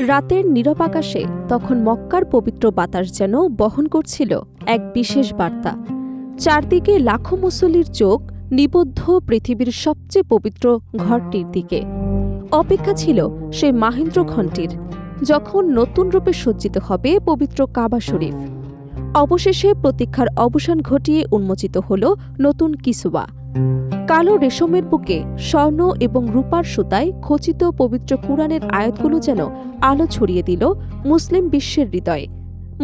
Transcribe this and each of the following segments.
রাতের নীরব আকাশে তখন মক্কার পবিত্র বাতাস যেন বহন করছিল এক বিশেষ বার্তা। চারদিকে লাখো মুসল্লির চোখ নিবদ্ধ পৃথিবীর সবচেয়ে পবিত্র ঘরটির দিকে। অপেক্ষা ছিল সেই মাহেন্দ্র ঘণ্টির, যখন নতুন রূপে সজ্জিত হবে পবিত্র কাবা শরীফ। অবশেষে প্রতীক্ষার অবসান ঘটিয়ে উন্মোচিত হল নতুন কিসওয়া। কালো রেশমের বুকে স্বর্ণ এবং রূপার সুতায় খচিত পবিত্র কুরআনের আয়াতগুলো যেন আলো ছড়িয়ে দিল মুসলিম বিশ্বের হৃদয়ে।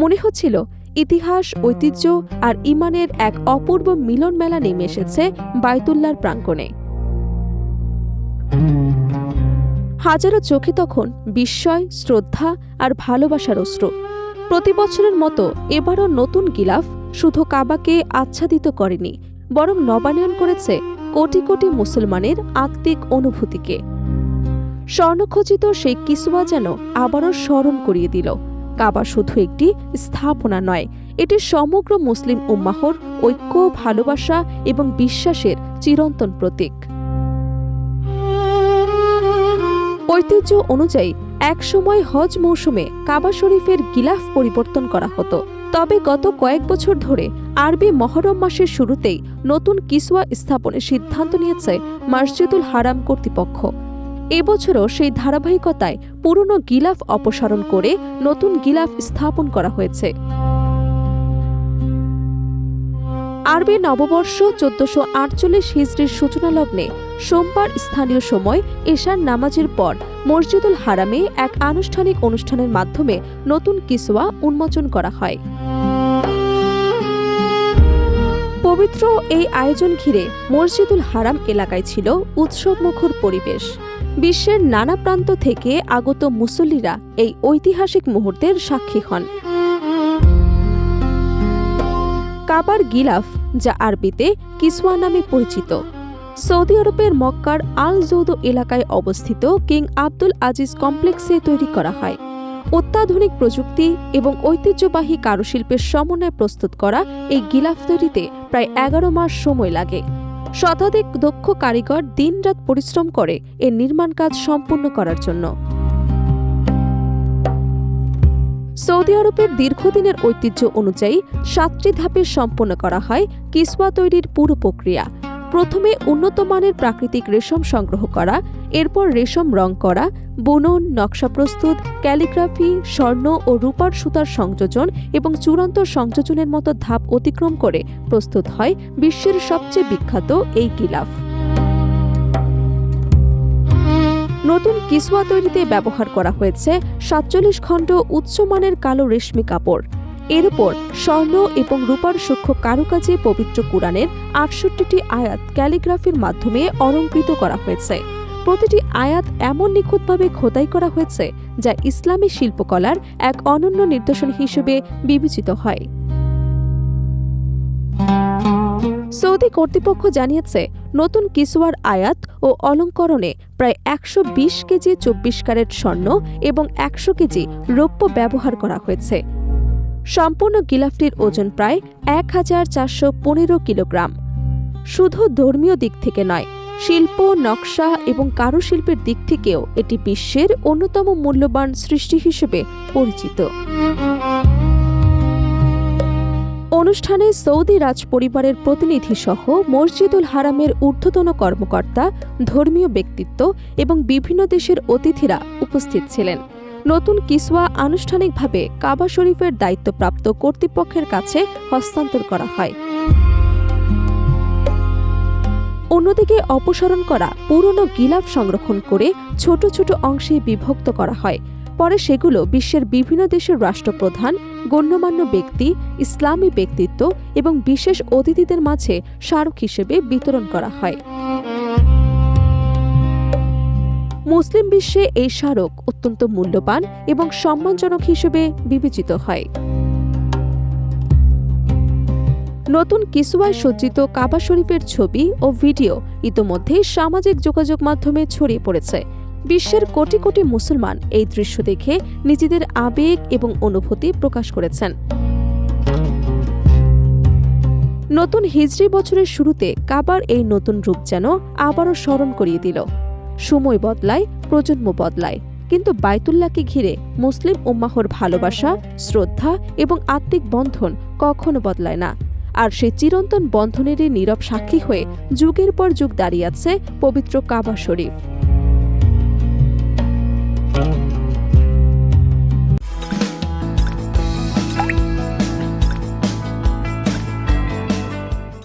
মনে হচ্ছিল ইতিহাস, ঐতিহ্য আর ঈমানের এক অপূর্ব মিলন মেলা নেমে এসেছে বায়তুল্লাহর প্রাঙ্গণে। হাজারো চোখে তখন বিস্ময়, শ্রদ্ধা আর ভালোবাসার অশ্রু। প্রতি বছরের মতো এবারও নতুন গিলাফ শুধু কাবাকে আচ্ছাদিত করেনি, বরং নবায়ন করেছে কোটি কোটি মুসলমানের আত্মিক অনুভূতিকে। স্বর্ণখচিত সেই কিসওয়া যেন আবারও স্মরণ করিয়ে দিল, কাবা শুধু একটি স্থাপনা নয়, এটি সমগ্র মুসলিম উম্মাহর ঐক্য, ভালোবাসা এবং বিশ্বাসের চিরন্তন প্রতীক। ঐতিহ্য অনুযায়ী একসময় হজ মৌসুমে কাবা শরীফের গিলাফ পরিবর্তন করা হতো। তবে গত কয়েক বছর ধরে আরবি মহরম মাসের শুরুতেই নতুন কিসওয়া স্থাপনের সিদ্ধান্ত নিয়েছে মসজিদুল হারাম কর্তৃপক্ষ। এবছরও সেই ধারাবাহিকতায় পুরনো গিলাফ অপসারণ করে নতুন গিলাফ স্থাপন করা হয়েছে। আরবি নববর্ষ 1448 হিজরির সূচনা লগ্নে সোমবার স্থানীয় সময় এশার নামাজের পর মসজিদুল হারামে এক আনুষ্ঠানিক অনুষ্ঠানের মাধ্যমে নতুন কিসওয়া উন্মোচন করা হয়। পবিত্র এই আয়োজন ঘিরে মসজিদুল হারাম এলাকায় ছিল উৎসবমুখর পরিবেশ। বিশ্বের নানা প্রান্ত থেকে আগত মুসল্লিরা এই ঐতিহাসিক মুহূর্তের সাক্ষী হন। কাবার গিলাফ, যা আরবিতে কিসওয়া নামে পরিচিত, সৌদি আরবের মক্কার আল জৌদ এলাকায় অবস্থিত কিং আব্দুল আজিজ কমপ্লেক্সে তৈরি করা হয়। অত্যাধুনিক প্রযুক্তি এবং ঐতিহ্যবাহী কারুশিল্পের সমন্বয়ে প্রস্তুত করা এই গিলাফ তৈরিতে প্রায় 11 মাস সময় লাগে। শতাধিক দক্ষ কারিগর দিনরাত পরিশ্রম করে এর নির্মাণ কাজ সম্পূর্ণ করার জন্য। সৌদি আরবের দীর্ঘদিনের ঐতিহ্য অনুযায়ী 7টি ধাপে সম্পন্ন করা হয় কিসওয়া তৈরির পুরো প্রক্রিয়া। প্রথমে উন্নত মানের প্রাকৃতিক রেশম সংগ্রহ করা, এরপর রেশম রং করা, বুনন, নকশা প্রস্তুত, ক্যালিগ্রাফি, স্বর্ণ ও রূপার সুতার সংযোজন এবং চূড়ান্ত সংযোজনের মতো ধাপ অতিক্রম করে প্রস্তুত হয় বিশ্বের সবচেয়ে বিখ্যাত এই গিলাফ। নতুন কিসওয়া তৈরিতে ব্যবহার করা হয়েছে 47 খণ্ড উচ্চমানের কালো রেশমি কাপড়। এর উপর স্বর্ণ এবং রূপার সূক্ষ্ম কারুকাজে পবিত্র কুরআনের 68টি আয়াত ক্যালিগ্রাফির মাধ্যমে অলঙ্কৃত করা হয়েছে। প্রতিটি আয়াত এমন নিখুঁতভাবে খোদাই করা হয়েছে যা ইসলামী শিল্পকলার এক অনন্য নিদর্শন হিসেবে বিবেচিত হয়। সৌদি কর্তৃপক্ষ জানিয়েছে, নতুন কিসওয়ার আয়াত ও অলঙ্করণে প্রায় 120 কেজি 24 ক্যারেট স্বর্ণ এবং 100 কেজি রৌপ্য ব্যবহার করা হয়েছে। সম্পূর্ণ গিলাফটির ওজন প্রায় 1415 কিলোগ্রাম। শুধু ধর্মীয় দিক থেকে নয়, শিল্প, নকশা এবং কারুশিল্পের দিক থেকেও এটি বিশ্বের অন্যতম মূল্যবান সৃষ্টি হিসেবে পরিচিত। অনুষ্ঠানে সৌদি রাজ পরিবারের প্রতিনিধি সহ মসজিদুল হারামের ঊর্ধ্বতন কর্মকর্তা, ধর্মীয় ব্যক্তিত্ব এবং বিভিন্ন দেশের অতিথিরা উপস্থিত ছিলেন। নতুন কিসওয়া আনুষ্ঠানিকভাবে কাবা শরীফের দায়িত্বপ্রাপ্ত কর্তৃপক্ষের কাছে হস্তান্তর করা হয়। অন্যদিকে অপসারণ করা পুরনো গিলাফ সংরক্ষণ করে ছোট ছোট অংশে বিভক্ত করা হয়। পরে সেগুলো বিশ্বের বিভিন্ন দেশের রাষ্ট্রপ্রধান, গণ্যমান্য ব্যক্তি, ইসলামী ব্যক্তিত্ব এবং বিশেষ অতিথিদের মাঝে স্মারক হিসেবে বিতরণ করা হয়। মুসলিম বিশ্বে এই স্মারক অত্যন্ত মূল্যবান এবং সম্মানজনক হিসেবে বিবেচিত হয়। নতুন কিসওয়ায় সজ্জিত কাবা শরীফের ছবি ও ভিডিও ইতোমধ্যে সামাজিক যোগাযোগ মাধ্যমে ছড়িয়ে পড়েছে। বিশ্বের কোটি কোটি মুসলমান এই দৃশ্য দেখে নিজেদের আবেগ এবং অনুভূতি প্রকাশ করেছেন। নতুন হিজরি বছরের শুরুতে কাবার এই নতুন রূপ যেন আবারও স্মরণ করিয়ে দিল সময় বদলায়, প্রজন্ম বদলায়, কিন্তু বাইতুল্লাহকে ঘিরে মুসলিম উম্মাহর ভালোবাসা, শ্রদ্ধা এবং আত্মিক বন্ধন কখনো বদলায় না। আর সেই চিরন্তন বন্ধনেরই নীরব সাক্ষী হয়ে যুগের পর যুগ দাঁড়িয়ে আছে পবিত্র কাবা শরীফ।